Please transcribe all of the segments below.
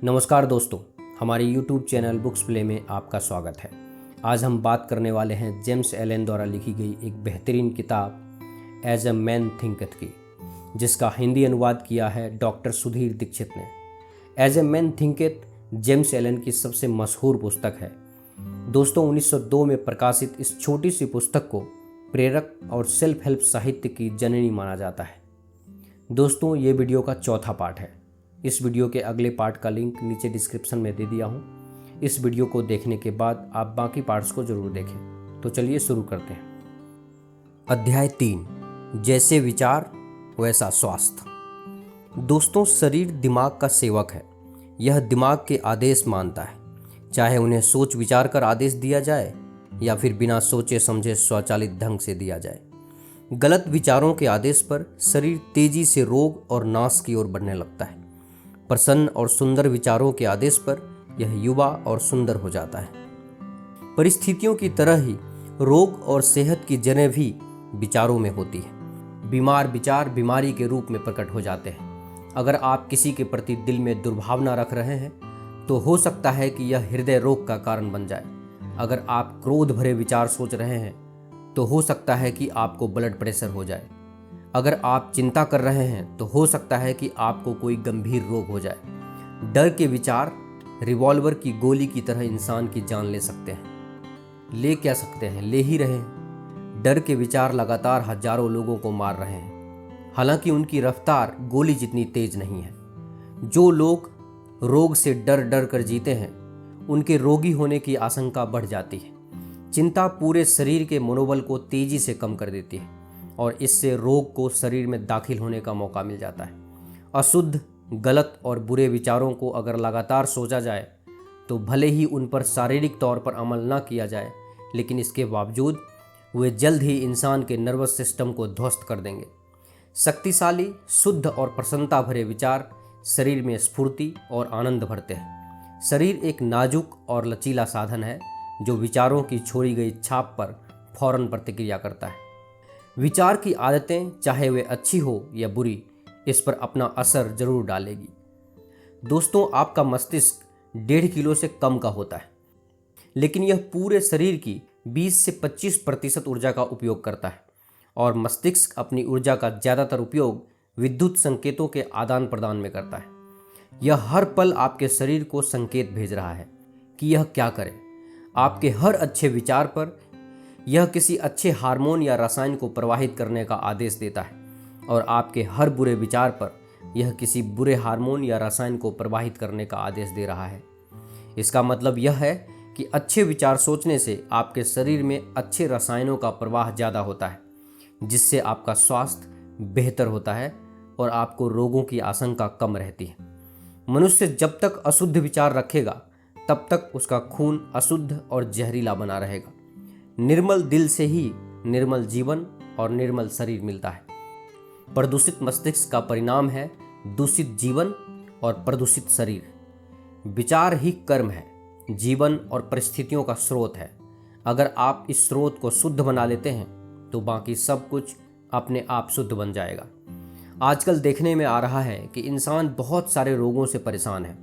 नमस्कार दोस्तों, हमारे YouTube चैनल बुक्स प्ले में आपका स्वागत है। आज हम बात करने वाले हैं जेम्स एलन द्वारा लिखी गई एक बेहतरीन किताब एज अ मैन थिंकथ की, जिसका हिंदी अनुवाद किया है डॉक्टर सुधीर दीक्षित ने। As a man thinketh James Allen की सबसे मशहूर पुस्तक है। दोस्तों, 1902 में प्रकाशित इस छोटी सी पुस्तक को प्रेरक और सेल्फ हेल्प साहित्य की जननी माना जाता है। दोस्तों, ये वीडियो का चौथा पार्ट है। इस वीडियो के अगले पार्ट का लिंक नीचे डिस्क्रिप्शन में दे दिया हूँ। इस वीडियो को देखने के बाद आप बाकी पार्ट्स को जरूर देखें। तो चलिए शुरू करते हैं। अध्याय 3, जैसे विचार वैसा स्वास्थ्य। दोस्तों, शरीर दिमाग का सेवक है। यह दिमाग के आदेश मानता है, चाहे उन्हें सोच विचार कर आदेश दिया जाए या फिर बिना सोचे समझे स्वचालित ढंग से दिया जाए। गलत विचारों के आदेश पर शरीर तेजी से रोग और नाश की ओर बढ़ने लगता है। प्रसन्न और सुंदर विचारों के आदेश पर यह युवा और सुंदर हो जाता है। परिस्थितियों की तरह ही रोग और सेहत की जड़ें भी विचारों में होती है। बीमार विचार बीमारी के रूप में प्रकट हो जाते हैं। अगर आप किसी के प्रति दिल में दुर्भावना रख रहे हैं तो हो सकता है कि यह हृदय रोग का कारण बन जाए। अगर आप क्रोध भरे विचार सोच रहे हैं तो हो सकता है कि आपको ब्लड प्रेशर हो जाए। अगर आप चिंता कर रहे हैं तो हो सकता है कि आपको कोई गंभीर रोग हो जाए। डर के विचार रिवॉल्वर की गोली की तरह इंसान की जान ले सकते हैं। ले क्या सकते हैं, ले ही रहे हैं। डर के विचार लगातार हजारों लोगों को मार रहे हैं, हालांकि उनकी रफ्तार गोली जितनी तेज नहीं है। जो लोग रोग से डर डर कर जीते हैं, उनके रोगी होने की आशंका बढ़ जाती है। चिंता पूरे शरीर के मनोबल को तेजी से कम कर देती है और इससे रोग को शरीर में दाखिल होने का मौका मिल जाता है। अशुद्ध, गलत और बुरे विचारों को अगर लगातार सोचा जाए तो भले ही उन पर शारीरिक तौर पर अमल न किया जाए, लेकिन इसके बावजूद वे जल्द ही इंसान के नर्वस सिस्टम को ध्वस्त कर देंगे। शक्तिशाली, शुद्ध और प्रसन्नता भरे विचार शरीर में स्फूर्ति और आनंद भरते हैं। शरीर एक नाजुक और लचीला साधन है जो विचारों की छोड़ी गई छाप पर फौरन प्रतिक्रिया करता है। विचार की आदतें, चाहे वे अच्छी हो या बुरी, इस पर अपना असर जरूर डालेगी। दोस्तों, आपका मस्तिष्क 1.5 किलो से कम का होता है, लेकिन यह पूरे शरीर की 20 से 25% ऊर्जा का उपयोग करता है और मस्तिष्क अपनी ऊर्जा का ज़्यादातर उपयोग विद्युत संकेतों के आदान प्रदान में करता है। यह हर पल आपके शरीर को संकेत भेज रहा है कि यह क्या करे। आपके हर अच्छे विचार पर यह किसी अच्छे हार्मोन या रसायन को प्रवाहित करने का आदेश देता है और आपके हर बुरे विचार पर यह किसी बुरे हार्मोन या रसायन को प्रवाहित करने का आदेश दे रहा है। इसका मतलब यह है कि अच्छे विचार सोचने से आपके शरीर में अच्छे रसायनों का प्रवाह ज़्यादा होता है, जिससे आपका स्वास्थ्य बेहतर होता है और आपको रोगों की आशंका कम रहती है। मनुष्य जब तक अशुद्ध विचार रखेगा तब तक उसका खून अशुद्ध और जहरीला बना रहेगा। निर्मल दिल से ही निर्मल जीवन और निर्मल शरीर मिलता है। प्रदूषित मस्तिष्क का परिणाम है दूषित जीवन और प्रदूषित शरीर। विचार ही कर्म है, जीवन और परिस्थितियों का स्रोत है। अगर आप इस स्रोत को शुद्ध बना लेते हैं तो बाकी सब कुछ अपने आप शुद्ध बन जाएगा। आजकल देखने में आ रहा है कि इंसान बहुत सारे रोगों से परेशान है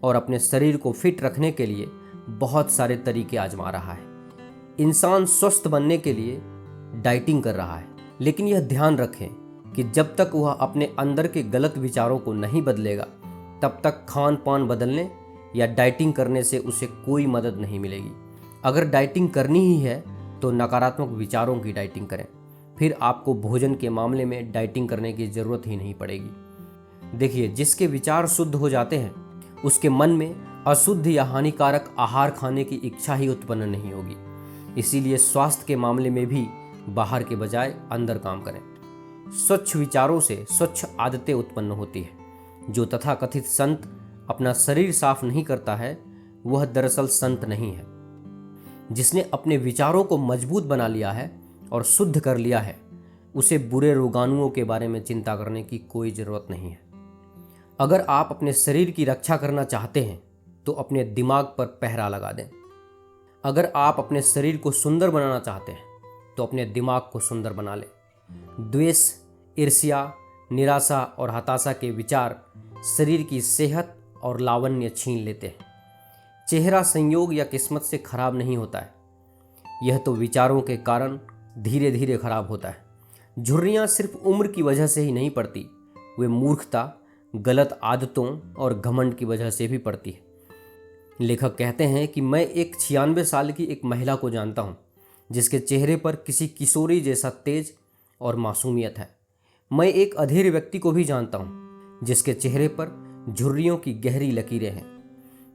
और अपने शरीर को फिट रखने के लिए बहुत सारे तरीके आजमा रहा है। इंसान स्वस्थ बनने के लिए डाइटिंग कर रहा है, लेकिन यह ध्यान रखें कि जब तक वह अपने अंदर के गलत विचारों को नहीं बदलेगा तब तक खान पान बदलने या डाइटिंग करने से उसे कोई मदद नहीं मिलेगी। अगर डाइटिंग करनी ही है तो नकारात्मक विचारों की डाइटिंग करें, फिर आपको भोजन के मामले में डाइटिंग करने की ज़रूरत ही नहीं पड़ेगी। देखिए, जिसके विचार शुद्ध हो जाते हैं उसके मन में अशुद्ध या हानिकारक आहार खाने की इच्छा ही उत्पन्न नहीं होगी। इसीलिए स्वास्थ्य के मामले में भी बाहर के बजाय अंदर काम करें। स्वच्छ विचारों से स्वच्छ आदतें उत्पन्न होती है। जो तथाकथित संत अपना शरीर साफ नहीं करता है वह दरअसल संत नहीं है। जिसने अपने विचारों को मजबूत बना लिया है और शुद्ध कर लिया है, उसे बुरे रोगाणुओं के बारे में चिंता करने की कोई ज़रूरत नहीं है। अगर आप अपने शरीर की रक्षा करना चाहते हैं तो अपने दिमाग पर पहरा लगा दें। अगर आप अपने शरीर को सुंदर बनाना चाहते हैं तो अपने दिमाग को सुंदर बना लें। द्वेष, ईर्ष्या, निराशा और हताशा के विचार शरीर की सेहत और लावण्य छीन लेते हैं। चेहरा संयोग या किस्मत से खराब नहीं होता है, यह तो विचारों के कारण धीरे धीरे खराब होता है। झुर्रियाँ सिर्फ उम्र की वजह से ही नहीं पड़ती, वे मूर्खता, गलत आदतों और घमंड की वजह से भी पड़ती है। लेखक कहते हैं कि मैं एक 96 साल की एक महिला को जानता हूँ जिसके चेहरे पर किसी किशोरी जैसा तेज और मासूमियत है। मैं एक अधेड़ व्यक्ति को भी जानता हूँ जिसके चेहरे पर झुर्रियों की गहरी लकीरें हैं।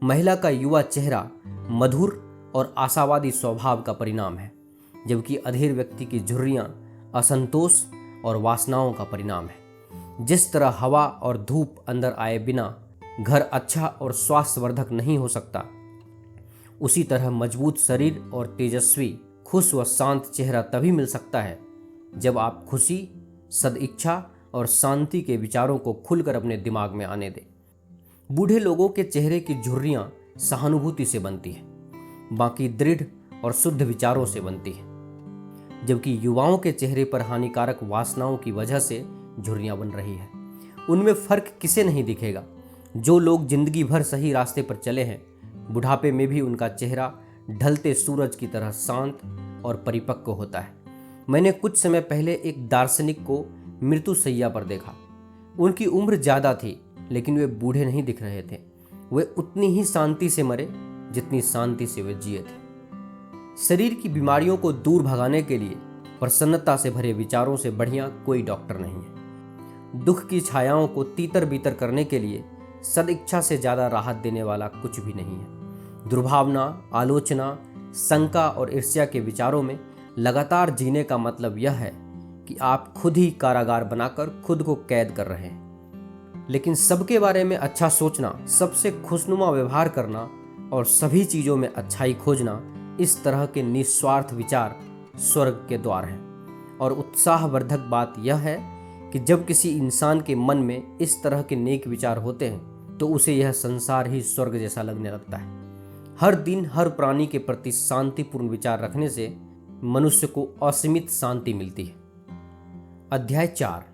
महिला का युवा चेहरा मधुर और आशावादी स्वभाव का परिणाम है, जबकि अधेड़ व्यक्ति की झुर्रियाँ असंतोष और वासनाओं का परिणाम है। जिस तरह हवा और धूप अंदर आए बिना घर अच्छा और स्वास्थ्यवर्धक नहीं हो सकता, उसी तरह मजबूत शरीर और तेजस्वी, खुश व शांत चेहरा तभी मिल सकता है जब आप खुशी, सदिच्छा और शांति के विचारों को खुलकर अपने दिमाग में आने दें। बूढ़े लोगों के चेहरे की झुर्रियाँ सहानुभूति से बनती है, बाकी दृढ़ और शुद्ध विचारों से बनती है, जबकि युवाओं के चेहरे पर हानिकारक वासनाओं की वजह से झुर्रियाँ बन रही है। उनमें फर्क किसे नहीं दिखेगा? जो लोग जिंदगी भर सही रास्ते पर चले हैं, बुढ़ापे में भी उनका चेहरा ढलते सूरज की तरह शांत और परिपक्व होता है। मैंने कुछ समय पहले एक दार्शनिक को मृत्युशैया पर देखा। उनकी उम्र ज़्यादा थी, लेकिन वे बूढ़े नहीं दिख रहे थे। वे उतनी ही शांति से मरे जितनी शांति से वे जिए थे। शरीर की बीमारियों को दूर भगाने के लिए प्रसन्नता से भरे विचारों से बढ़िया कोई डॉक्टर नहीं है। दुख की छायाओं को तीतर बीतर करने के लिए सदिच्छा से ज़्यादा राहत देने वाला कुछ भी नहीं है। दुर्भावना, आलोचना, शंका और ईर्ष्या के विचारों में लगातार जीने का मतलब यह है कि आप खुद ही कारागार बनाकर खुद को कैद कर रहे हैं। लेकिन सबके बारे में अच्छा सोचना, सबसे खुशनुमा व्यवहार करना और सभी चीज़ों में अच्छाई खोजना, इस तरह के निस्वार्थ विचार स्वर्ग के द्वार हैं। और उत्साहवर्धक बात यह है कि जब किसी इंसान के मन में इस तरह के नेक विचार होते हैं तो उसे यह संसार ही स्वर्ग जैसा लगने लगता है। हर दिन हर प्राणी के प्रति शांतिपूर्ण विचार रखने से मनुष्य को असीमित शांति मिलती है। अध्याय 4,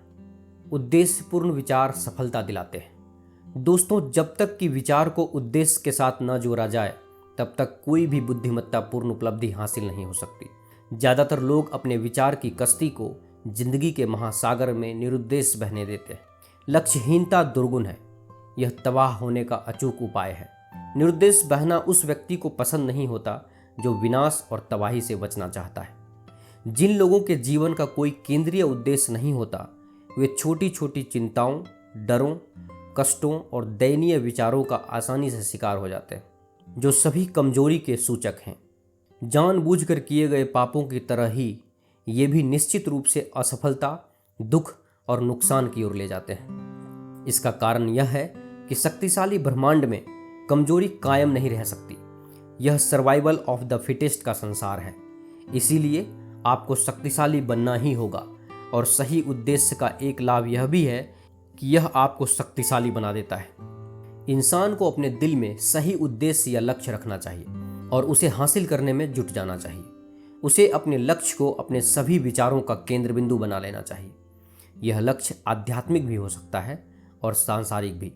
उद्देश्यपूर्ण विचार सफलता दिलाते हैं। दोस्तों, जब तक कि विचार को उद्देश्य के साथ न जोड़ा जाए, तब तक कोई भी बुद्धिमत्तापूर्ण उपलब्धि हासिल नहीं हो सकती। ज़्यादातर लोग अपने विचार की कश्ती को जिंदगी के महासागर में निरुद्देश्य बहने देते हैं। लक्ष्यहीनता दुर्गुण है, यह तबाह होने का अचूक उपाय है। निरुद्देश्य बहना उस व्यक्ति को पसंद नहीं होता जो विनाश और तबाही से बचना चाहता है। जिन लोगों के जीवन का कोई केंद्रीय उद्देश्य नहीं होता, वे छोटी छोटी चिंताओं, डरों, कष्टों और दयनीय विचारों का आसानी से शिकार हो जाते हैं, जो सभी कमजोरी के सूचक हैं। जानबूझकर किए गए पापों की तरह ही ये भी निश्चित रूप से असफलता, दुख और नुकसान की ओर ले जाते हैं। इसका कारण यह है कि शक्तिशाली ब्रह्मांड में कमजोरी कायम नहीं रह सकती। यह सर्वाइवल ऑफ द फिटेस्ट का संसार है। इसीलिए आपको शक्तिशाली बनना ही होगा। और सही उद्देश्य का एक लाभ यह भी है कि यह आपको शक्तिशाली बना देता है। इंसान को अपने दिल में सही उद्देश्य या लक्ष्य रखना चाहिए और उसे हासिल करने में जुट जाना चाहिए। उसे अपने लक्ष्य को अपने सभी विचारों का केंद्र बिंदु बना लेना चाहिए। यह लक्ष्य आध्यात्मिक भी हो सकता है और सांसारिक भी,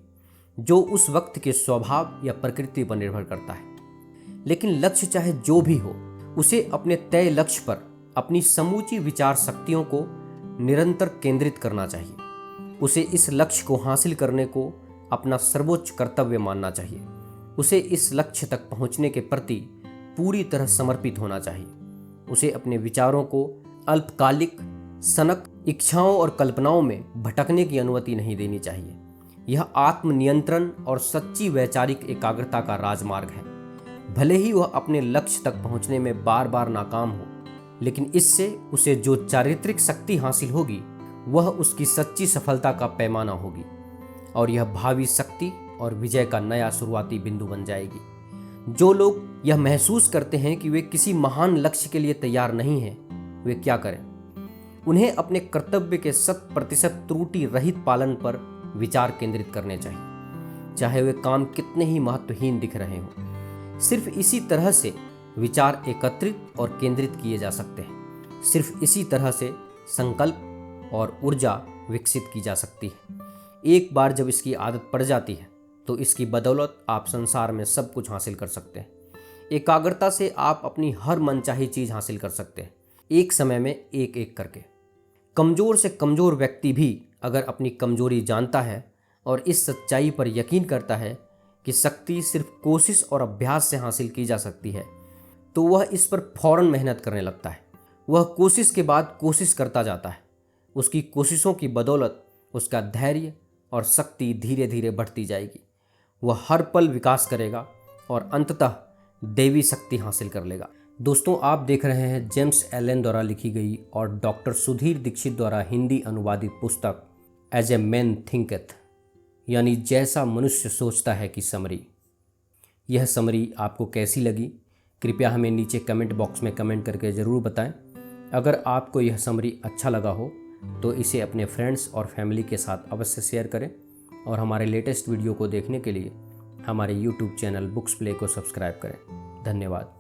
जो उस वक्त के स्वभाव या प्रकृति पर निर्भर करता है। लेकिन लक्ष्य चाहे जो भी हो, उसे अपने तय लक्ष्य पर अपनी समूची विचार शक्तियों को निरंतर केंद्रित करना चाहिए। उसे इस लक्ष्य को हासिल करने को अपना सर्वोच्च कर्तव्य मानना चाहिए। उसे इस लक्ष्य तक पहुंचने के प्रति पूरी तरह समर्पित होना चाहिए। उसे अपने विचारों को अल्पकालिक सनक इच्छाओं और कल्पनाओं में भटकने की अनुमति नहीं देनी चाहिए। यह आत्मनियंत्रण और सच्ची वैचारिक एकाग्रता का राजमार्ग है। भले ही वह अपने लक्ष्य तक पहुंचने में बार बार नाकाम हो, लेकिन इससे उसे जो चारित्रिक शक्ति हासिल होगी वह उसकी सच्ची सफलता का पैमाना होगी और यह भावी शक्ति और विजय का नया शुरुआती बिंदु बन जाएगी। जो लोग यह महसूस करते हैं कि वे किसी महान लक्ष्य के लिए तैयार नहीं हैं, वे क्या करें? उन्हें अपने कर्तव्य के 100% त्रुटि रहित पालन पर विचार केंद्रित करने चाहिए, चाहे वे काम कितने ही महत्वहीन दिख रहे हों। सिर्फ इसी तरह से विचार एकत्रित और केंद्रित किए जा सकते हैं। सिर्फ इसी तरह से संकल्प और ऊर्जा विकसित की जा सकती है। एक बार जब इसकी आदत पड़ जाती है तो इसकी बदौलत आप संसार में सब कुछ हासिल कर सकते हैं। एकाग्रता से आप अपनी हर मनचाही चीज़ हासिल कर सकते हैं, एक समय में एक एक करके। कमज़ोर से कमज़ोर व्यक्ति भी अगर अपनी कमज़ोरी जानता है और इस सच्चाई पर यकीन करता है कि शक्ति सिर्फ कोशिश और अभ्यास से हासिल की जा सकती है, तो वह इस पर फौरन मेहनत करने लगता है। वह कोशिश के बाद कोशिश करता जाता है। उसकी कोशिशों की बदौलत उसका धैर्य और शक्ति धीरे धीरे बढ़ती जाएगी। वह हर पल विकास करेगा और अंततः दैवी शक्ति हासिल कर लेगा। दोस्तों, आप देख रहे हैं जेम्स एलन द्वारा लिखी गई और डॉक्टर सुधीर दीक्षित द्वारा हिंदी अनुवादित पुस्तक एज ए मैन थिंकeth, यानी जैसा मनुष्य सोचता है की समरी। यह समरी आपको कैसी लगी, कृपया हमें नीचे कमेंट बॉक्स में कमेंट करके ज़रूर बताएं। अगर आपको यह समरी अच्छा लगा हो तो इसे अपने फ्रेंड्स और फैमिली के साथ अवश्य शेयर करें और हमारे लेटेस्ट वीडियो को देखने के लिए हमारे YouTube चैनल बुक्स प्ले को सब्सक्राइब करें। धन्यवाद।